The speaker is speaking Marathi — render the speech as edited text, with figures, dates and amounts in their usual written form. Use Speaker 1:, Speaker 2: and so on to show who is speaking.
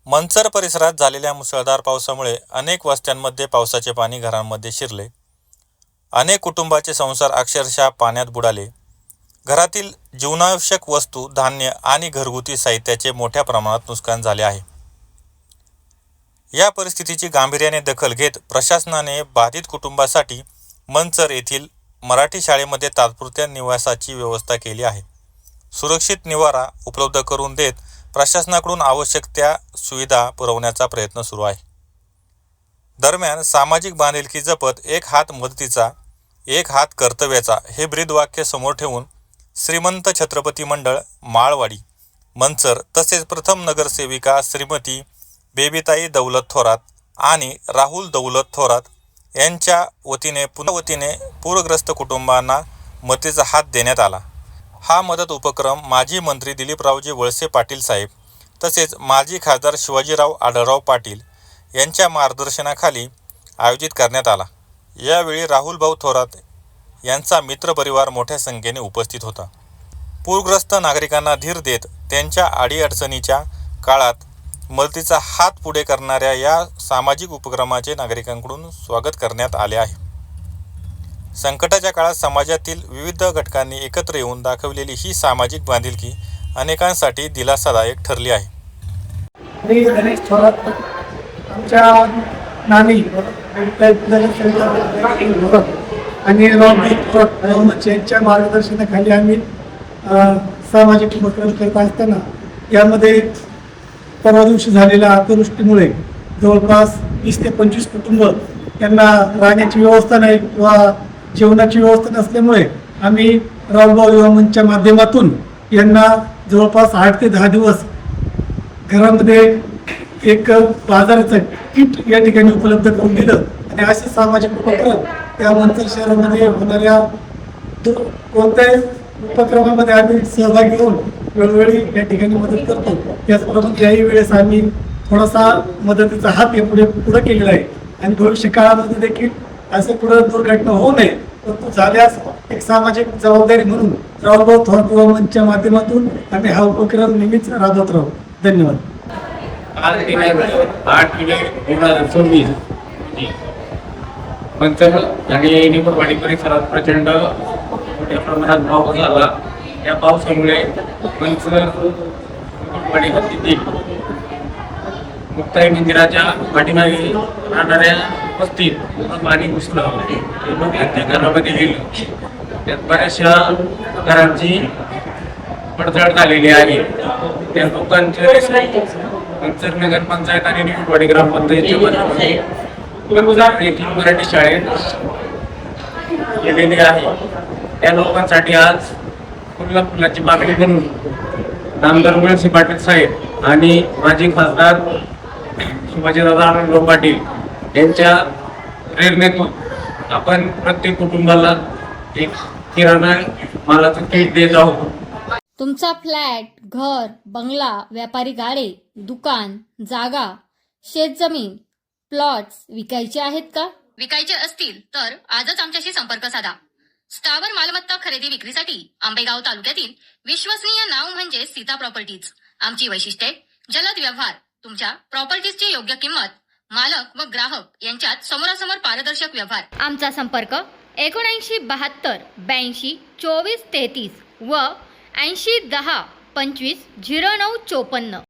Speaker 1: मंचर परिसरात झालेल्या मुसळधार पावसामुळे अनेक वस्त्यांमध्ये पावसाचे पाणी घरांमध्ये शिरले. अनेक कुटुंबाचे संसार अक्षरशः पाण्यात बुडाले. घरातील जीवनावश्यक वस्तू, धान्य आणि घरगुती साहित्याचे मोठ्या प्रमाणात नुकसान झाले आहे. या परिस्थितीची गांभीर्याने दखल घेत प्रशासनाने बाधित कुटुंबासाठी मंचर येथील मराठी शाळेमध्ये तात्पुरत्या निवासाची व्यवस्था केली आहे. सुरक्षित निवारा उपलब्ध करून देत प्रशासनाकडून आवश्यक त्या सुविधा पुरवण्याचा प्रयत्न सुरू आहे. दरम्यान सामाजिक बांधिलकी जपत एक हात मदतीचा, एक हात कर्तव्याचा हे ब्रीदवाक्य समोर ठेवून श्रीमंत छत्रपती मंडळ माळवाडी मंचर तसेच प्रथम नगरसेविका श्रीमती बेबीताई दौलत थोरात आणि राहुल दौलत थोरात यांच्या वतीने पूरग्रस्त कुटुंबांना मदतीचा हात देण्यात आला. हा मदत उपक्रम माजी मंत्री दिलीपरावजी वळसे पाटील साहेब तसेच माजी खासदार शिवाजीराव आढळराव पाटील यांच्या मार्गदर्शनाखाली आयोजित करण्यात आला. यावेळी राहुलभाऊ थोरात यांचा मित्रपरिवार मोठ्या संख्येने उपस्थित होता. पूरग्रस्त नागरिकांना धीर देत त्यांच्या अडीअडचणीच्या काळात मदतीचा हात पुढे करणाऱ्या या सामाजिक उपक्रमाचे नागरिकांकडून स्वागत करण्यात आले आहे. संकटाच्या काळात समाजातील विविध घटकांनी एकत्र येऊन दाखवलेली ही सामाजिक बांधिलकी अनेकांसाठी दिलासादायक ठरली आहे.
Speaker 2: गणेश थोरात आमच्या नानी आणि यांच्या मार्गदर्शनाखाली आम्ही सामाजिक उपक्रम करत असताना यामध्ये परवा दिवशी झालेल्या अतिवृष्टीमुळे जवळपास 20 ते 25 कुटुंब यांना राहण्याची व्यवस्था नाही किंवा जेवणाची व्यवस्था नसल्यामुळे आम्ही राहुलभाऊ युवा मंचच्या माध्यमातून यांना जवळपास 8 ते 10 दिवस घरामध्ये एक बाजाराचं किट या ठिकाणी उपलब्ध करून दिलं. आणि असे सामाजिक उपक्रम या मंचर शहरामध्ये होणाऱ्या कोणत्याही उपक्रमामध्ये आम्ही सहभागी होऊन वेळोवेळी या ठिकाणी मदत करतो. त्याचप्रमाणे याही वेळेस आम्ही थोडासा मदतीचा हात पुढे केलेला आहे आणि भविष्य काळामध्ये देखील असं पुढे दुर्घटना होऊ नये परंतु झाल्यास एक सामाजिक जबाबदारी म्हणून राहुलभाऊ थोरात युवा मंचच्या माध्यमातून आम्ही हा उपक्रम नेहमीच राबवत राहू. धन्यवाद.
Speaker 3: आज 8 जुलै 2024 मंचर आणि निकोरवाडी परिसरात प्रचंड मोठ्या प्रमाणात पाऊस झाला. या पावसामुळे मंचर निकोरवाडी हद्दीतील मुक्ताई मंदिराच्या पाठीमागे राहणाऱ्या वस्तीत पाणी घुसलं. ते घरामध्ये गेलं. त्यात बऱ्याचशा घरांची पडझड झालेली आहे. त्या लोकांचे मंचर नगर पंचायत आणि निकोरवाडी ग्रामपंचायतच्या येथील मराठी शाळेत गेलेली आहे. त्या लोकांसाठी आज फुलाची मागणी म्हणून आमदार वळसे पाटील साहेब आणि माजी खासदार शिवाजीदादा आढळराव पाटील यांच्या प्रेरणेतून आपण प्रत्येक कुटुंबाला एक किराणा मालाचं किट देत आहोत.
Speaker 4: तुमचा फ्लॅट, घर, बंगला, व्यापारी गाडे, दुकान, जागा, शेतजमीन, प्लॉट्स विकायचे आहेत का?
Speaker 5: विकायचे असतील तर आजच आमच्याशी संपर्क साधा. स्थावर मालमत्ता खरेदी विक्रीसाठी आंबेगाव तालुक्यातील विश्वसनीय नाव म्हणजे सीता प्रॉपर्टीज. आमची वैशिष्ट्ये: जलद व्यवहार, तुमच्या प्रॉपर्टीजची योग्य किंमत, मालक व ग्राहक यांच्यात समोरासमोर पारदर्शक व्यवहार.
Speaker 4: आमचा संपर्क 7972 82 24 33 व 80 10 25 09 54.